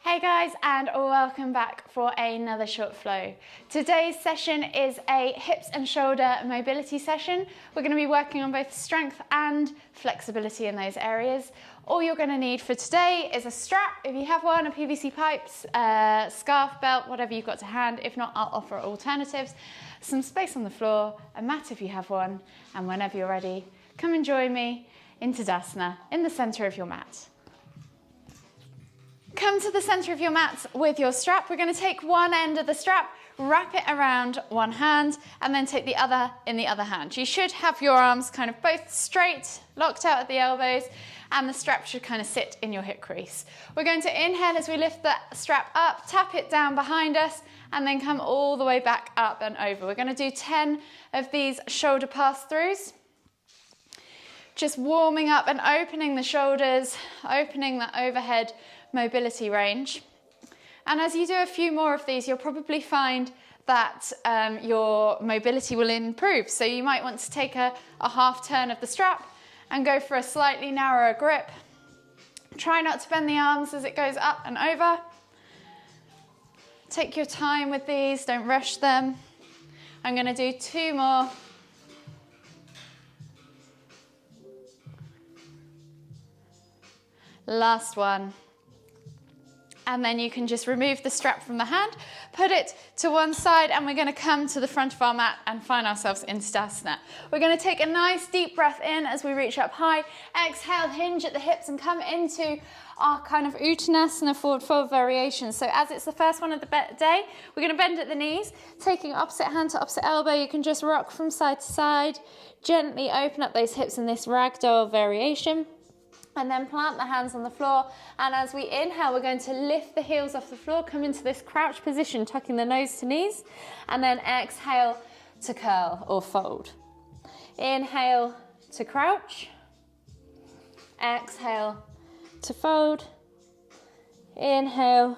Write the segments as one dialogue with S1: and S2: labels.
S1: Hey guys, and welcome back for another short flow. Today's session is a hips and shoulder mobility session. We're going to be working on both strength and flexibility in those areas. All you're going to need for today is a strap, if you have one, a PVC pipes, a scarf, belt, whatever you've got to hand. If not, I'll offer alternatives. Some space on the floor, a mat if you have one, and whenever you're ready, come and join me in Tadasana in the center of your mat. Come to the center of your mat with your strap. We're going to take one end of the strap, wrap it around one hand, and then take the other in the other hand. You should have your arms kind of both straight, locked out at the elbows, and the strap should kind of sit in your hip crease. We're going to inhale as we lift the strap up, tap it down behind us, and then come all the way back up and over. We're going to do 10 of these shoulder pass-throughs. Just warming up and opening the shoulders, opening the overhead mobility range. And as you do a few more of these, you'll probably find that your mobility will improve. So you might want to take a half turn of the strap and go for a slightly narrower grip. Try not to bend the arms as it goes up and over. Take your time with these, don't rush them. I'm going to do 2 more. Last one. And then you can just remove the strap from the hand, put it to one side, and we're going to come to the front of our mat and find ourselves in Tadasana. We're going to take a nice deep breath in as we reach up high. Exhale, hinge at the hips and come into our kind of Uttanasana forward fold variation. So as it's the first one of the day, we're going to bend at the knees, taking opposite hand to opposite elbow. You can just rock from side to side, gently open up those hips in this ragdoll variation. And then plant the hands on the floor, and as we inhale, we're going to lift the heels off the floor, come into this crouch position, tucking the nose to knees, and then exhale to curl or fold. Inhale to crouch, exhale to fold, inhale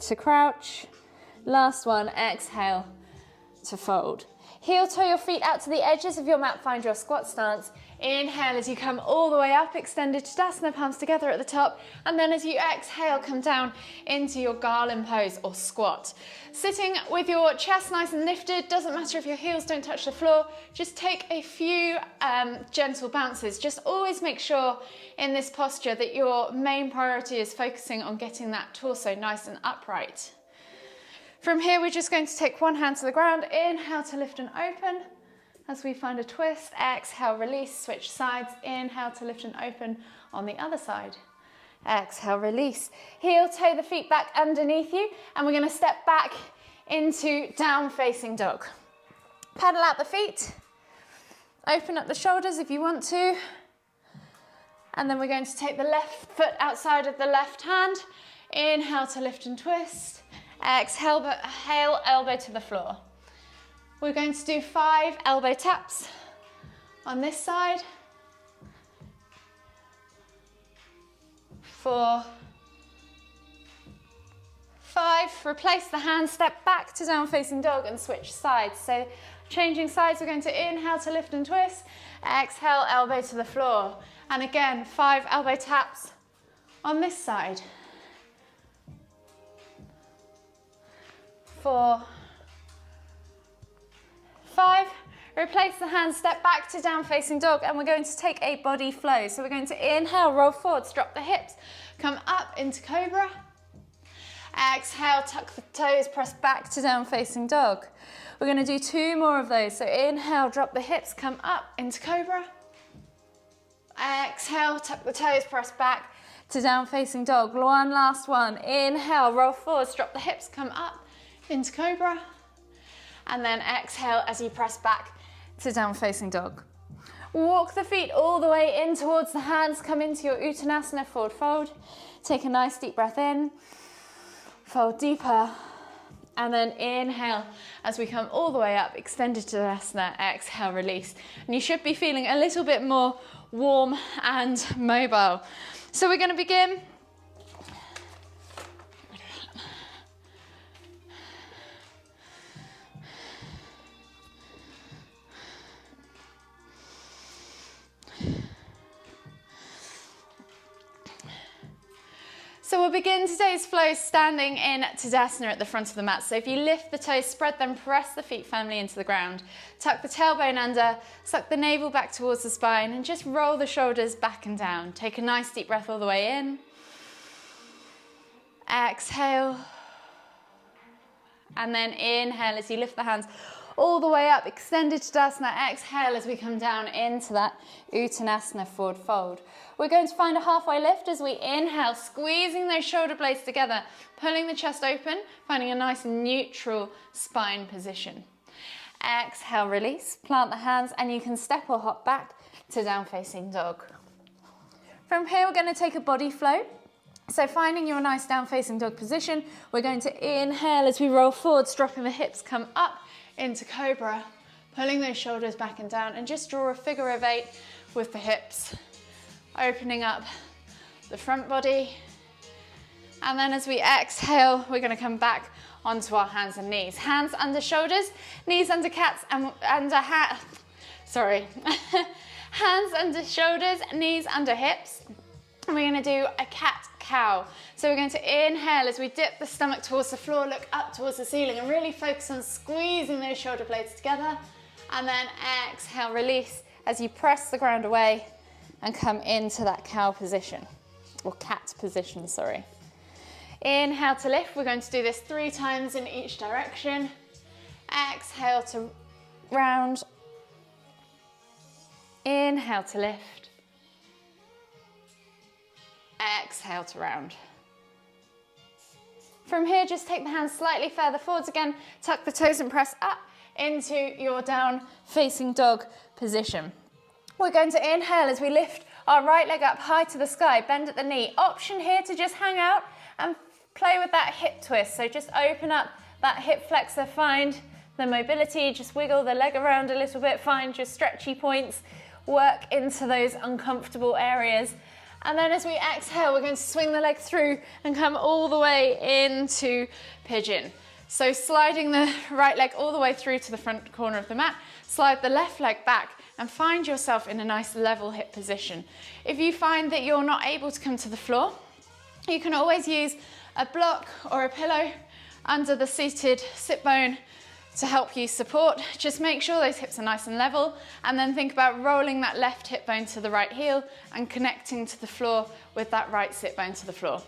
S1: to crouch, last one, exhale to fold. Heel toe your feet out to the edges of your mat, find your squat stance. Inhale as you come all the way up, extended Tadasana, palms together at the top. And then as you exhale, come down into your garland pose or squat. Sitting with your chest nice and lifted, doesn't matter if your heels don't touch the floor, just take a few gentle bounces. Just always make sure in this posture that your main priority is focusing on getting that torso nice and upright. From here, we're just going to take one hand to the ground, inhale to lift and open. As we find a twist, exhale, release, switch sides, inhale to lift and open on the other side. Exhale, release. Heel toe the feet back underneath you, and we're going to step back into down facing dog. Pedal out the feet, open up the shoulders if you want to, and then we're going to take the left foot outside of the left hand. Inhale to lift and twist. Exhale, elbow to the floor. We're going to do 5 elbow taps on this side. 4, 5. Replace the hand, step back to down facing dog and switch sides. So changing sides, we're going to inhale to lift and twist. Exhale, elbow to the floor. And again, 5 elbow taps on this side. 4, 5, replace the hands, step back to down facing dog, and we're going to take a body flow. So we're going to inhale, roll forwards, drop the hips, come up into cobra. Exhale, tuck the toes, press back to down facing dog. We're going to do 2 more of those. So inhale, drop the hips, come up into cobra. Exhale, tuck the toes, press back to down facing dog. One last one. Inhale, roll forwards, drop the hips, come up into cobra. And then exhale as you press back to down facing dog. Walk the feet all the way in towards the hands, come into your Uttanasana forward fold. Take a nice deep breath in, fold deeper, and then inhale as we come all the way up, extended Tadasana, exhale, release. And you should be feeling a little bit more warm and mobile. So we're going to begin. So we'll begin today's flow standing in Tadasana at the front of the mat. So if you lift the toes, spread them, press the feet firmly into the ground. Tuck the tailbone under, suck the navel back towards the spine and just roll the shoulders back and down. Take a nice deep breath all the way in. Exhale. And then inhale as you lift the hands all the way up, extended Tadasana. Exhale as we come down into that Uttanasana, forward fold. We're going to find a halfway lift as we inhale, squeezing those shoulder blades together, pulling the chest open, finding a nice neutral spine position. Exhale, release, plant the hands, and you can step or hop back to down facing dog. From here, we're going to take a body flow. So finding your nice down facing dog position, we're going to inhale as we roll forwards, dropping the hips, come up into cobra, pulling those shoulders back and down, and just draw a figure of 8 with the hips, opening up the front body. And then as we exhale, we're going to come back onto our hands and knees. Hands under shoulders, knees under cats, and hands under shoulders, knees under hips. And we're going to do a cat-cow. So we're going to inhale as we dip the stomach towards the floor, look up towards the ceiling, and really focus on squeezing those shoulder blades together. And then exhale, release as you press the ground away and come into that cow position, or cat position, sorry. Inhale to lift. We're going to do this 3 times in each direction. Exhale to round. Inhale to lift. Exhale to round. From here, just take the hands slightly further forwards again, tuck the toes and press up into your down facing dog position. We're going to inhale as we lift our right leg up high to the sky, bend at the knee. Option here to just hang out and play with that hip twist. So just open up that hip flexor, find the mobility, just wiggle the leg around a little bit, find your stretchy points, work into those uncomfortable areas. And then as we exhale, we're going to swing the leg through and come all the way into pigeon. So sliding the right leg all the way through to the front corner of the mat, slide the left leg back and find yourself in a nice level hip position. If you find that you're not able to come to the floor, you can always use a block or a pillow under the seated sit bone to help you support. Just make sure those hips are nice and level, and then think about rolling that left hip bone to the right heel and connecting to the floor with that right sit bone to the floor.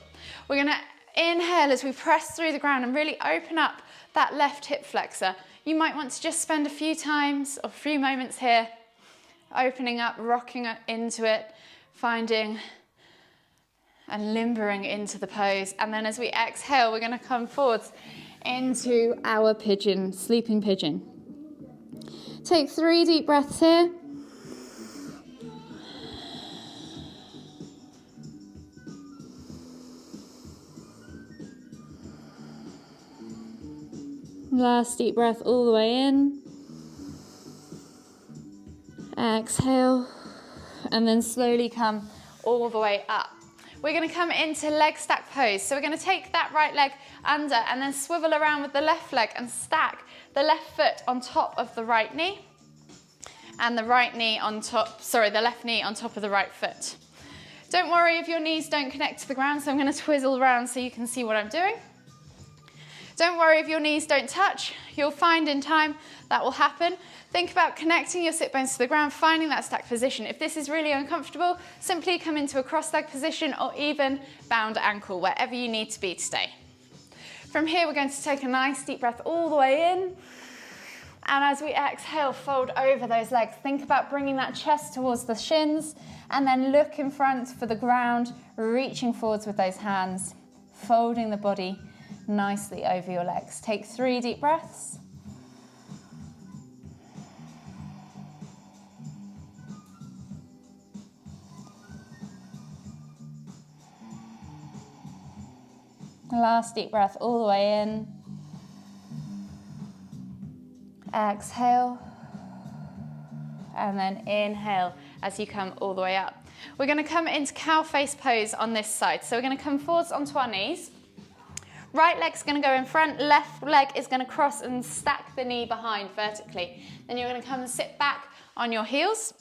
S1: We're gonna inhale as we press through the ground and really open up that left hip flexor. You might want to just spend a few times or a few moments here, opening up, rocking into it, finding and limbering into the pose. And then as we exhale, we're gonna come forwards into our pigeon, sleeping pigeon. Take 3 deep breaths here. Last deep breath all the way in. Exhale, and then slowly come all the way up. We're going to come into leg stack pose. So we're going to take that right leg under and then swivel around with the left leg and stack the left foot on top of the right knee and the right knee on top, the left knee on top of the right foot. Don't worry if your knees don't connect to the ground, so I'm going to twizzle around so you can see what I'm doing. Don't worry if your knees don't touch. You'll find in time that will happen. Think about connecting your sit bones to the ground, finding that stacked position. If this is really uncomfortable, simply come into a cross-leg position or even bound ankle, wherever you need to be to stay. From here, we're going to take a nice deep breath all the way in. And as we exhale, fold over those legs. Think about bringing that chest towards the shins and then look in front for the ground, reaching forwards with those hands, folding the body nicely over your legs. Take 3 deep breaths. Last deep breath all the way in. Exhale. And then inhale as you come all the way up. We're going to come into cow face pose on this side. So we're going to come forwards onto our knees. Right leg's going to go in front, left leg is going to cross and stack the knee behind vertically. Then you're going to come and sit back on your heels.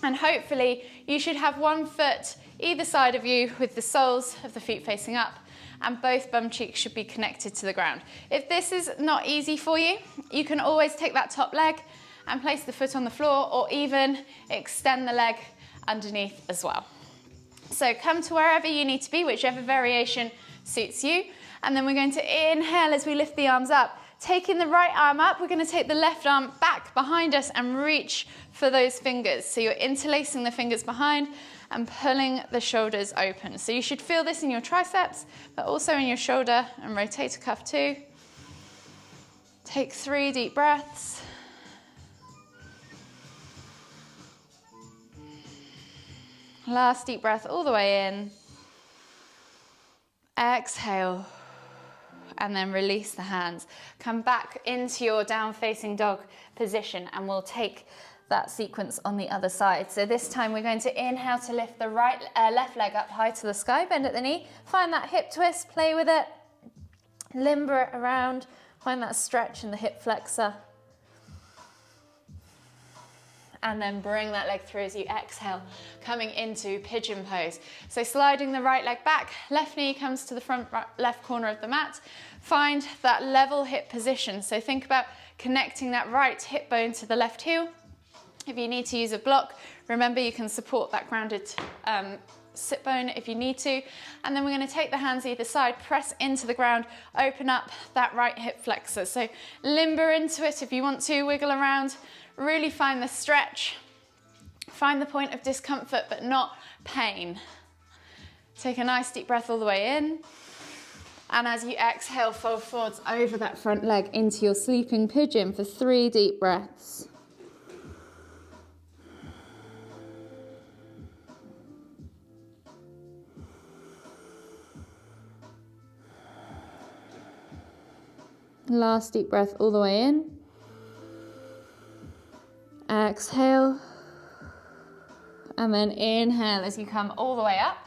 S1: And hopefully you should have one foot either side of you with the soles of the feet facing up, and both bum cheeks should be connected to the ground. If this is not easy for you, you can always take that top leg and place the foot on the floor, or even extend the leg underneath as well. So come to wherever you need to be, whichever variation suits you. And then we're going to inhale as we lift the arms up. Taking the right arm up, we're going to take the left arm back behind us and reach for those fingers. So you're interlacing the fingers behind and pulling the shoulders open. So you should feel this in your triceps, but also in your shoulder, and rotator cuff too. Take 3 deep breaths. Last deep breath all the way in. Exhale. And then release the hands. Come back into your down facing dog position, and we'll take that sequence on the other side. So this time we're going to inhale to lift the left leg up high to the sky, bend at the knee, find that hip twist, play with it, limber it around, find that stretch in the hip flexor. And then bring that leg through as you exhale, coming into pigeon pose. So sliding the right leg back, left knee comes to the front left corner of the mat. Find that level hip position. So think about connecting that right hip bone to the left heel. If you need to use a block, remember you can support that grounded sit bone if you need to. And then we're going to take the hands either side, press into the ground, open up that right hip flexor. So limber into it if you want to, wiggle around. Really find the stretch, find the point of discomfort but not pain. Take a nice deep breath all the way in, and as you exhale, fold forwards over that front leg into your sleeping pigeon for 3 deep breaths. Last deep breath all the way in. Exhale, and then inhale as you come all the way up.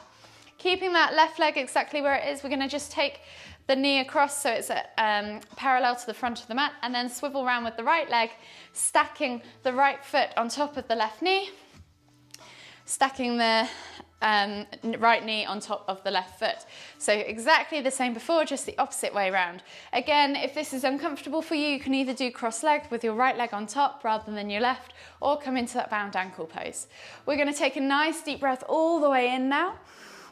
S1: Keeping that left leg exactly where it is, we're going to just take the knee across so it's parallel to the front of the mat, and then swivel around with the right leg, stacking the right foot on top of the left knee, stacking the right knee on top of the left foot. So exactly the same before, just the opposite way around. Again, if this is uncomfortable for you, you can either do cross-legged with your right leg on top rather than your left, or come into that bound ankle pose. We're going to take a nice deep breath all the way in now,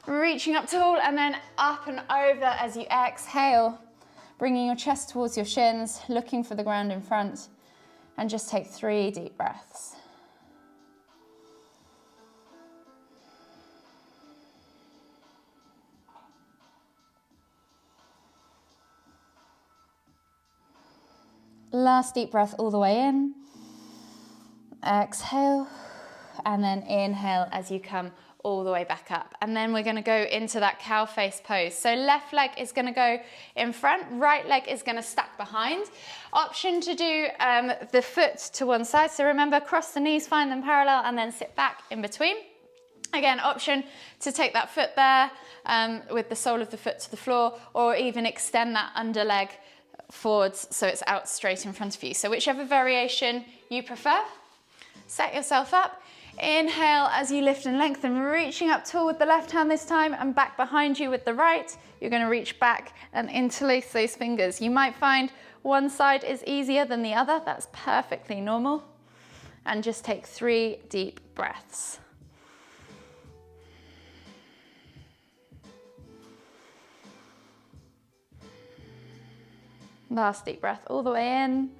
S1: reaching up tall and then up and over as you exhale, bringing your chest towards your shins, looking for the ground in front, and just take 3 deep breaths. Last deep breath all the way in. Exhale, and then inhale as you come all the way back up. And then we're going to go into that cow face pose. So left leg is going to go in front, right leg is going to stack behind. Option to do the foot to one side. So remember, cross the knees, find them parallel, and then sit back in between. Again, option to take that foot there with the sole of the foot to the floor, or even extend that under leg forwards so it's out straight in front of you. So whichever variation you prefer, set yourself up. Inhale as you lift and lengthen, reaching up tall with the left hand this time, and back behind you with the right. You're going to reach back and interlace those fingers. You might find one side is easier than the other. That's perfectly normal. And just take 3 deep breaths. Last deep breath all the way in.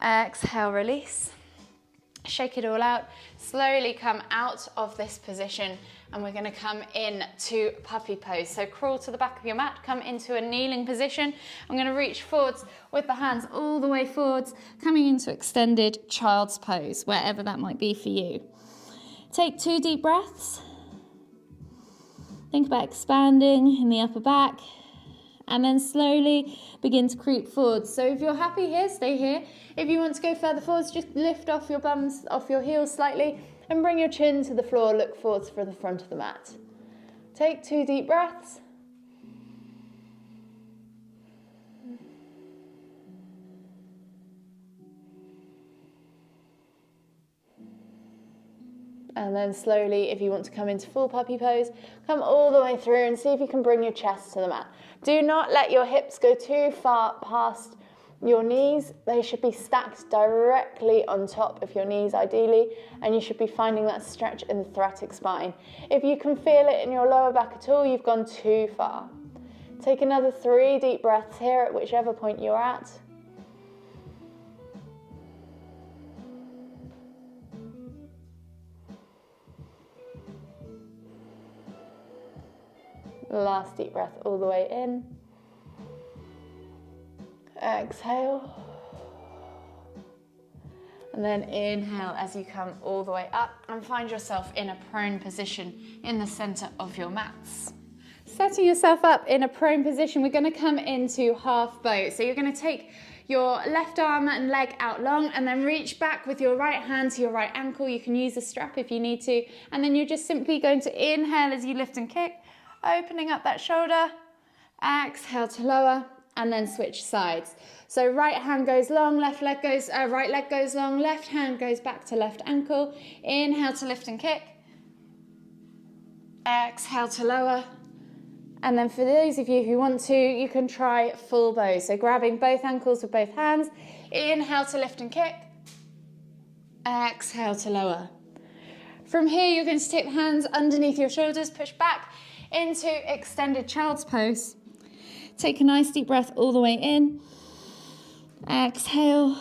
S1: Exhale, release. Shake it all out. Slowly come out of this position, and we're going to come in to puppy pose. So crawl to the back of your mat, come into a kneeling position. I'm going to reach forwards with the hands all the way forwards, coming into extended child's pose, wherever that might be for you. Take 2 deep breaths. Think about expanding in the upper back, and then slowly begin to creep forwards. So if you're happy here, stay here. If you want to go further forwards, just lift off your bums, off your heels slightly, and bring your chin to the floor, look forwards for the front of the mat. Take 2 deep breaths. And then slowly, if you want to come into full puppy pose, come all the way through and see if you can bring your chest to the mat. Do not let your hips go too far past your knees. They should be stacked directly on top of your knees ideally, and you should be finding that stretch in the thoracic spine. If you can feel it in your lower back at all, you've gone too far. Take another 3 deep breaths here at whichever point you're at. Last deep breath all the way in. Exhale. And then inhale as you come all the way up and find yourself in a prone position in the center of your mats. Setting yourself up in a prone position, we're going to come into half boat. So you're going to take your left arm and leg out long and then reach back with your right hand to your right ankle. You can use a strap if you need to. And then you're just simply going to inhale as you lift and kick, opening up that shoulder. Exhale to lower. And then switch sides. So right hand goes long, right leg goes long, left hand goes back to left ankle. Inhale to lift and kick. Exhale to lower. And then for those of you who want to, you can try full bow. So grabbing both ankles with both hands. Inhale to lift and kick. Exhale to lower. From here, you're going to take the hands underneath your shoulders, push back into extended child's pose. Take a nice deep breath all the way in. Exhale.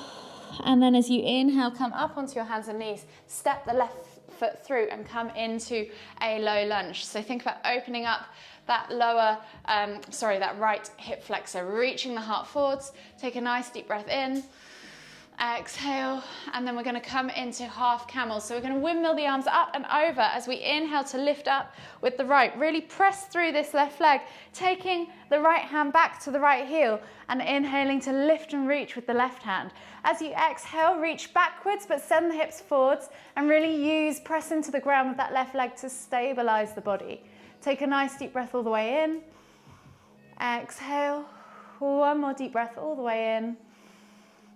S1: And then as you inhale, come up onto your hands and knees. Step the left foot through and come into a low lunge. So think about opening up that that right hip flexor, reaching the heart forwards. Take a nice deep breath in. Exhale, and then we're going to come into half camel. So we're going to windmill the arms up and over as we inhale to lift up with the right. Really press through this left leg, taking the right hand back to the right heel and inhaling to lift and reach with the left hand. As you exhale, reach backwards but send the hips forwards and really press into the ground with that left leg to stabilize the body. Take a nice deep breath all the way in. Exhale. One more deep breath all the way in.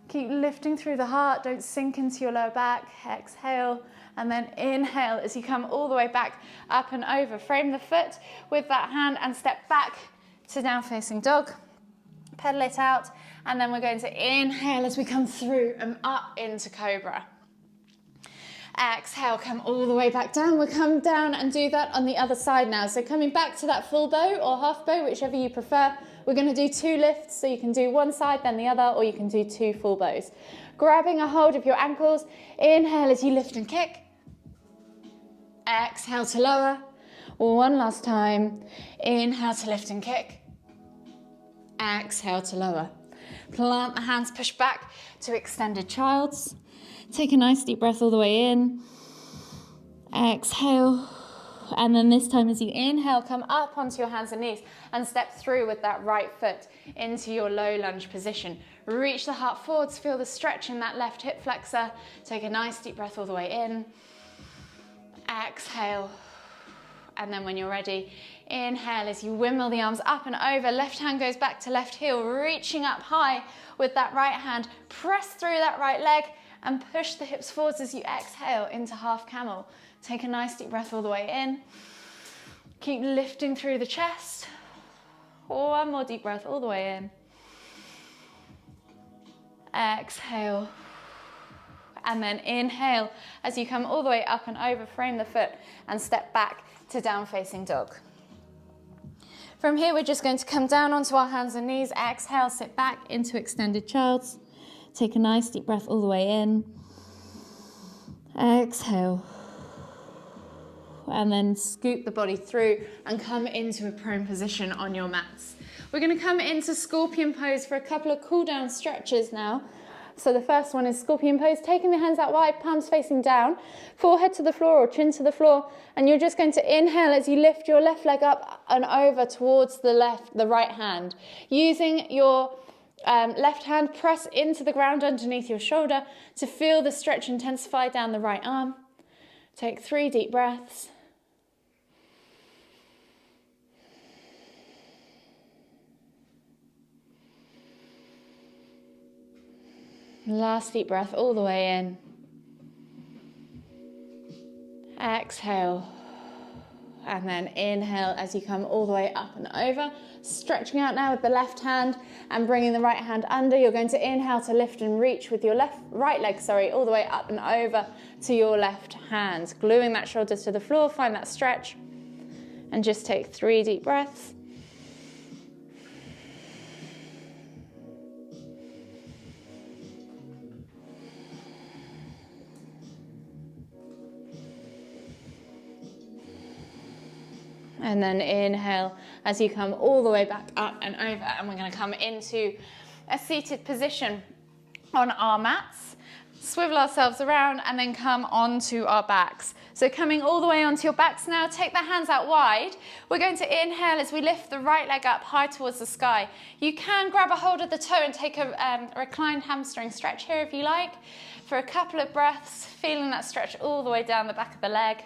S1: Keep lifting through the heart, don't sink into your lower back. Exhale, and then inhale as you come all the way back, up and over. Frame the foot with that hand and step back to down facing dog. Pedal it out, and then we're going to inhale as we come through and up into cobra. Exhale, come all the way back down. We'll come down and do that on the other side now. So coming back to that full bow or half bow, whichever you prefer. We're going to do 2 lifts, so you can do one side, then the other, or you can do 2 full bows. Grabbing a hold of your ankles, inhale as you lift and kick. Exhale to lower. One last time. Inhale to lift and kick. Exhale to lower. Plant the hands, push back to extended child's. Take a nice deep breath all the way in. Exhale. And then this time as you inhale, come up onto your hands and knees and step through with that right foot into your low lunge position. Reach the heart forwards, feel the stretch in that left hip flexor. Take a nice deep breath all the way in. Exhale. And then when you're ready, inhale as you windmill the arms up and over. Left hand goes back to left heel, reaching up high with that right hand. Press through that right leg and push the hips forwards as you exhale into half camel. Take a nice deep breath all the way in. Keep lifting through the chest. One more deep breath all the way in. Exhale. And then inhale as you come all the way up and over, frame the foot and step back to down facing dog. From here, we're just going to come down onto our hands and knees. Exhale, sit back into extended child's. Take a nice deep breath all the way in. Exhale. And then scoop the body through and come into a prone position on your mats. We're going to come into scorpion pose for a couple of cool down stretches now. So the first one is scorpion pose, taking the hands out wide, palms facing down, forehead to the floor or chin to the floor, and you're just going to inhale as you lift your left leg up and over towards the right hand. Using your left hand, press into the ground underneath your shoulder to feel the stretch intensify down the right arm. Take 3 deep breaths. Last deep breath all the way in. Exhale. And then inhale as you come all the way up and over. Stretching out now with the left hand and bringing the right hand under. You're going to inhale to lift and reach with your right leg, all the way up and over to your left hand. Gluing that shoulder to the floor, find that stretch. And just take 3 deep breaths. And then inhale as you come all the way back up and over. And we're going to come into a seated position on our mats. Swivel ourselves around and then come onto our backs. So coming all the way onto your backs now, take the hands out wide. We're going to inhale as we lift the right leg up high towards the sky. You can grab a hold of the toe and take a reclined hamstring stretch here if you like. For a couple of breaths, feeling that stretch all the way down the back of the leg.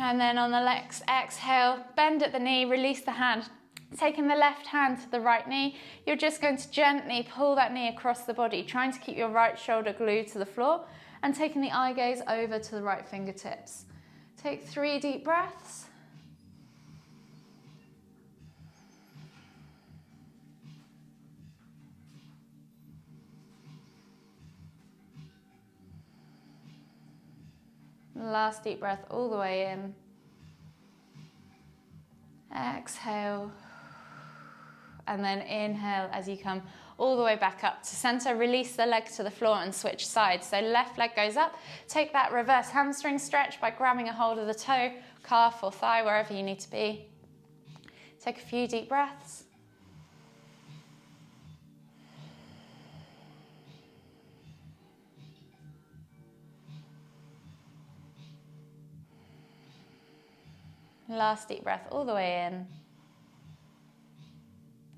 S1: And then on the next exhale, bend at the knee, release the hand. Taking the left hand to the right knee, you're just going to gently pull that knee across the body, trying to keep your right shoulder glued to the floor and taking the eye gaze over to the right fingertips. Take 3 deep breaths. Last deep breath all the way in. Exhale. And then inhale as you come all the way back up to center. Release the leg to the floor and switch sides. So left leg goes up. Take that reverse hamstring stretch by grabbing a hold of the toe, calf or thigh, wherever you need to be. Take a few deep breaths. Last deep breath all the way in.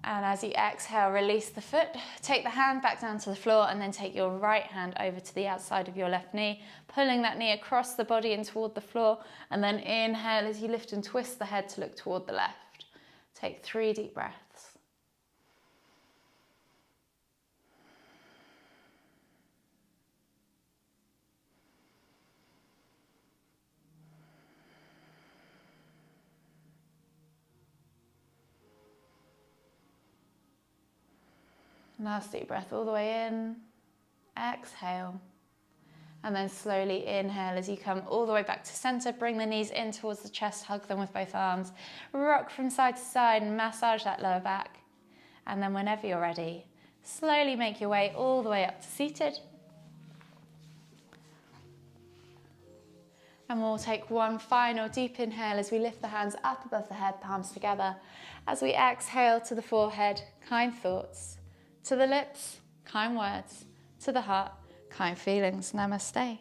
S1: And as you exhale, release the foot. Take the hand back down to the floor and then take your right hand over to the outside of your left knee, pulling that knee across the body and toward the floor. And then inhale as you lift and twist the head to look toward the left. Take 3 deep breaths. Last deep breath all the way in, exhale, and then slowly inhale as you come all the way back to center. Bring the knees in towards the chest, hug them with both arms. Rock from side to side and massage that lower back. And then whenever you're ready, slowly make your way all the way up to seated. And we'll take one final deep inhale as we lift the hands up above the head, palms together. As we exhale to the forehead, kind thoughts. To the lips, kind words. To the heart, kind feelings. Namaste.